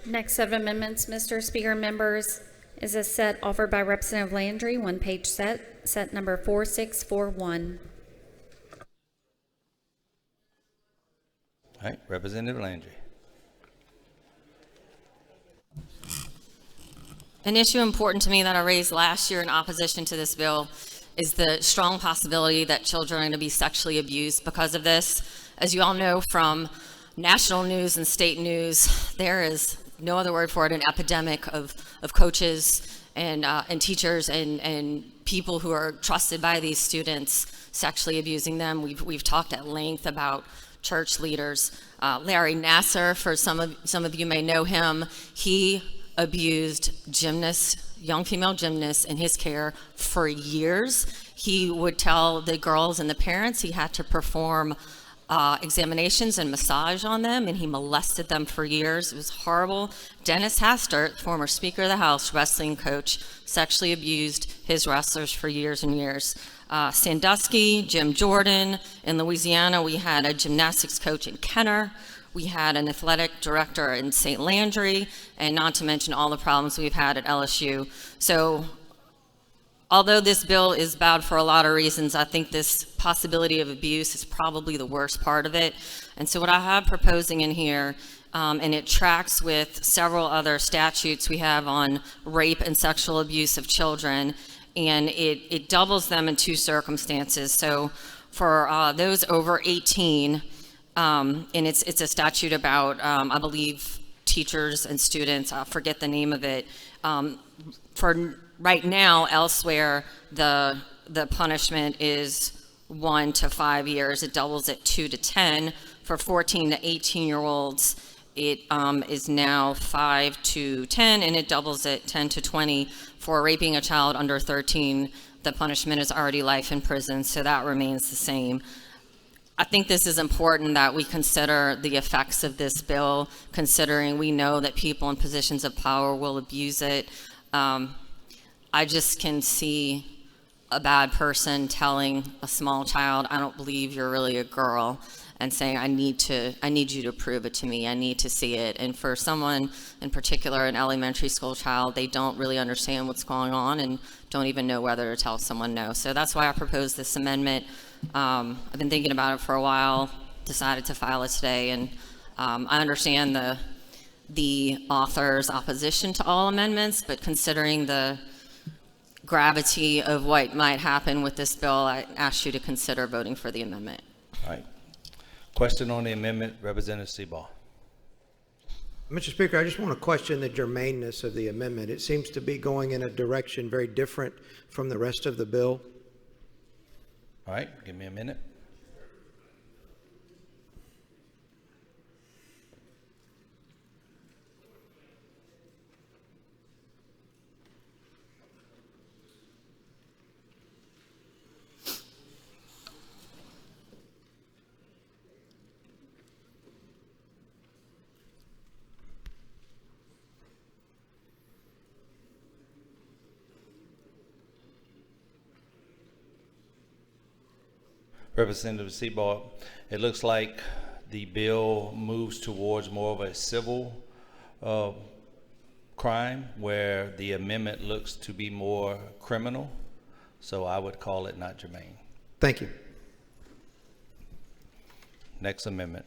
Next set of amendments, Mr. Speaker and members, is a set offered by Representative Landry, one-page set number 4641. All right, Representative Landry. An issue important to me that I raised last year in opposition to this bill is the strong possibility that children are going to be sexually abused because of this. As you all know from national news and state news, there is no other word for it, an epidemic of coaches and teachers and people who are trusted by these students sexually abusing them. We've talked at length about church leaders. Larry Nasser, for some of you may know him, he abused gymnasts, young female gymnasts in his care for years. He would tell the girls and the parents he had to perform examinations and massage on them, and he molested them for years. It was horrible. Dennis Hastert, former Speaker of the House, wrestling coach, sexually abused his wrestlers for years and years. Sandusky, Jim Jordan. In Louisiana, we had a gymnastics coach in Kenner. We had an athletic director in St. Landry, and not to mention all the problems we've had at LSU. So although this bill is bad for a lot of reasons, I think this possibility of abuse is probably the worst part of it. And so what I have proposing in here, and it tracks with several other statutes we have on rape and sexual abuse of children, and it doubles them in two circumstances. So for those over 18, and it's a statute about, I believe, teachers and students. I forget the name of it. For right now, elsewhere, the punishment is 1 to 5 years. It doubles it 2 to 10. For 14 to 18-year-olds, it is now 5 to 10, and it doubles it 10 to 20. For raping a child under 13, the punishment is already life in prison, so that remains the same. I think this is important that we consider the effects of this bill, considering we know that people in positions of power will abuse it. I just can see a bad person telling a small child, I don't believe you're really a girl, and saying, I need you to prove it to me. I need to see it. And for someone in particular, an elementary school child, they don't really understand what's going on and don't even know whether to tell someone no. So that's why I proposed this amendment. I've been thinking about it for a while, decided to file it today, and I understand the author's opposition to all amendments, but considering the gravity of what might happen with this bill, I ask you to consider voting for the amendment. All right. Question on the amendment, Representative Seabaugh. Mr. Speaker, I just want to question the germaneness of the amendment. It seems to be going in a direction very different from the rest of the bill. All right, give me a minute. Representative Seabaugh, it looks like the bill moves towards more of a civil crime, where the amendment looks to be more criminal. So I would call it not germane. Thank you. Next amendment.